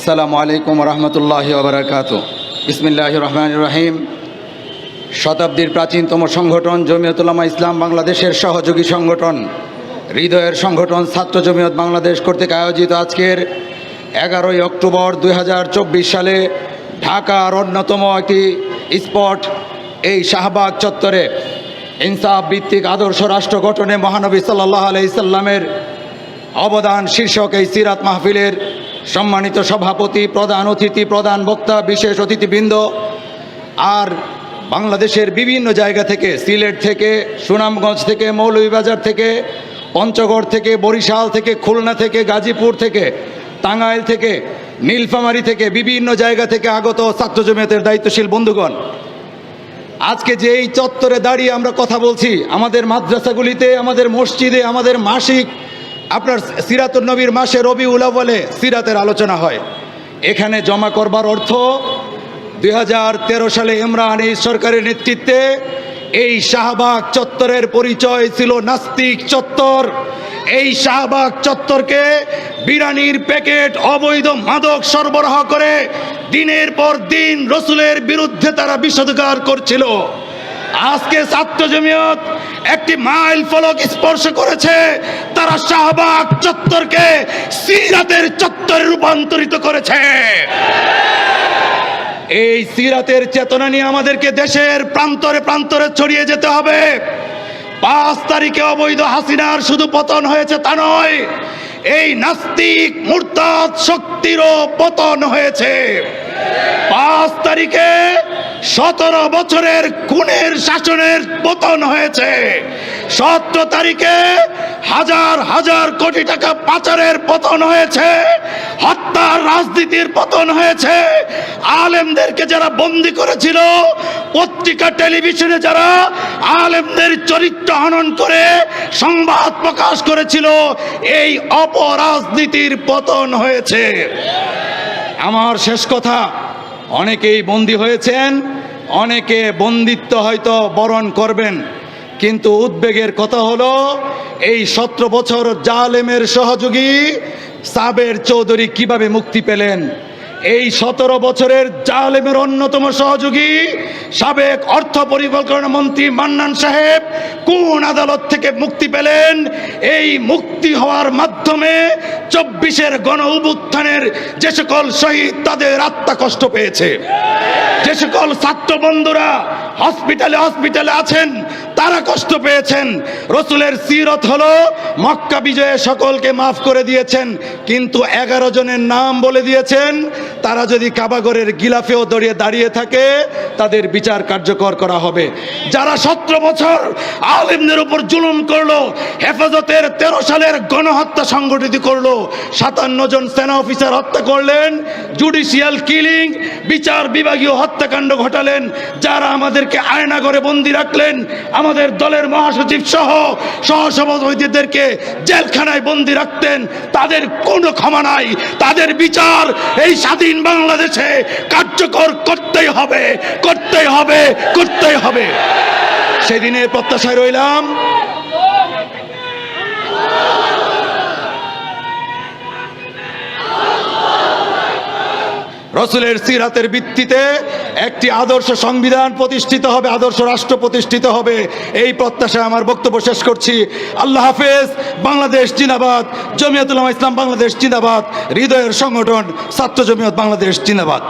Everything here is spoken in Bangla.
আসসালামু আলাইকুম রহমতুল্লাহি ওয়া বারাকাতুহু। বিসমিল্লাহির রহমানির রহিম। শতাব্দীর প্রাচীনতম সংগঠন জমিয়ত উলামা ইসলাম বাংলাদেশের সহযোগী সংগঠন হৃদয়ের সংগঠন ছাত্র জমিয়ত বাংলাদেশ কর্তৃক আয়োজিত আজকের 11ই অক্টোবর 2024 সালে ঢাকার অন্যতম একটি স্পট এই শাহবাগ চত্বরে ইনসাফ ভিত্তিক আদর্শ রাষ্ট্র গঠনে মহানবী সাল্লাল্লাহু আলাইহি সাল্লামের অবদান শীর্ষক এই সিরাত মাহফিলের সম্মানিত সভাপতি, প্রধান অতিথি, প্রধান বক্তা, বিশেষ অতিথিবৃন্দ আর বাংলাদেশের বিভিন্ন জায়গা থেকে, সিলেট থেকে, সুনামগঞ্জ থেকে, মৌলভীবাজার থেকে, পঞ্চগড় থেকে, বরিশাল থেকে, খুলনা থেকে, গাজীপুর থেকে, টাঙ্গাইল থেকে, নীলফামারী থেকে, বিভিন্ন জায়গা থেকে আগত ছাত্র জমিয়তের দায়িত্বশীল বন্ধুগণ, আজকে যে এই চত্বরে দাঁড়িয়ে আমরা কথা বলছি, আমাদের মাদ্রাসাগুলিতে, আমাদের মসজিদে, আমাদের মাসিক আপনার সিরাতুন নবীর মাসে রবিউল আউয়ালে সিরাতের আলোচনা হয়। এখানে জমা করবার অর্থ 2013 সালে ইমরান এই সরকারের নেতৃত্বে এই শাহবাগ চত্বরের পরিচয় ছিল নাস্তিক চত্বর। এই শাহবাগ চত্বরকে বিরানির প্যাকেট, অবৈধ মাদক সরবরাহ করে দিনের পর দিন রসুলের বিরুদ্ধে তারা বিষোদ্গার করছিল। আজকে ছাত্র জমিয়ত একটি মাইল ফলক স্পর্শ করেছে, তারা শাহবাগ চত্বরকে সিরাতের চত্বরে রূপান্তরিত করেছে। এই সিরাতের চেতনা নিয়ে আমাদেরকে দেশের প্রান্তরে প্রান্তরে ছড়িয়ে যেতে হবে। 5 তারিখে অবৈধ হাসিনার শুধু পতন হয়েছে তা নয়, এই নাস্তিক মুরতাদ শক্তিরও পতন হয়েছে। 5 তারিখে 17 বছরের খুনের শাসনের পতন হয়েছে। 17 তারিখে হাজার হাজার কোটি টাকা পাচারের পতন হয়েছে, হত্যার রাজনীতির পতন হয়েছে। আলেমদেরকে যারা বন্দী করেছিল, পত্রিকা টেলিভিশনে যারা আলেমদের চরিত্র হনন করে সংবাদ প্রকাশ করেছিল, এই অপরাজনীতির পতন হয়েছে। আমার শেষ কথা, অনেকেই বন্দী হয়েছেন, অনেকে বন্দিত্ব হয়তো বরণ করবেন, কিন্তু উদ্বেগের কথা হলো এই 17 বছর জালেমের সহযোগী সাবের চৌধুরী কিভাবে মুক্তি পেলেন। এই 17 বছরের জালেমের অন্যতম সহযোগী সাবেক অর্থ পরিকল্পনা মন্ত্রী মান্নান সাহেব কোন আদালত থেকে মুক্তি পেলেন? এই মুক্তি হওয়ার মাধ্যমে 24-এর গণ অভ্যুত্থানের যে সকল শহীদ তাদের আত্মা কষ্ট পেয়েছে, যে সকল ছাত্র বন্ধুরা হসপিটালে আছেন তারা কষ্ট পেয়েছেন। রসুলের সিরত হলো মক্কা বিজয়ে সকলকে মাফ করে দিয়েছেন, কিন্তু 11 জনের নাম বলে দিয়েছেন, তারা যদি কাবাগরের গিলাফেও দাঁড়িয়ে থাকে তাদের বিচার কার্যকর করা হবে। যারা 17 বছর আলেমদের উপর জুলুম করলো, হেফাজতের 13 সালের গণহত্যা সংগঠিত করলো, 57 জন সেনা অফিসার হত্যা করলেন, জুডিশিয়াল কিলিং, বিচার বিভাগীয় হত্যাকাণ্ড ঘটালেন, যারা আমাদেরকে আয়নাঘরে বন্দী রাখলেন, আমাদের দলের মহাসচিব সহ সহসভাপতিদেরকে জেলখানায় বন্দী রাখতেন, তাদের কোনো ক্ষমা নাই। তাদের বিচার এই স্বাধীন বাংলাদেশে কার্যকর করতেই হবে, করতেই হবে, করতেই হবে। সেদিনের প্রত্যাশায় রইলাম। রসুলের সিরাতের ভিত্তিতে একটি আদর্শ সংবিধান প্রতিষ্ঠিত হবে, আদর্শ রাষ্ট্র প্রতিষ্ঠিত হবে, এই প্রত্যাশায় আমার বক্তব্য শেষ করছি। আল্লাহ হাফেজ। বাংলাদেশ জিন্দাবাদ, জমিয়ত উলামা ইসলাম বাংলাদেশ জিন্দাবাদ, হৃদয়ের সংগঠন ছাত্র জমিয়ত বাংলাদেশ জিন্দাবাদ।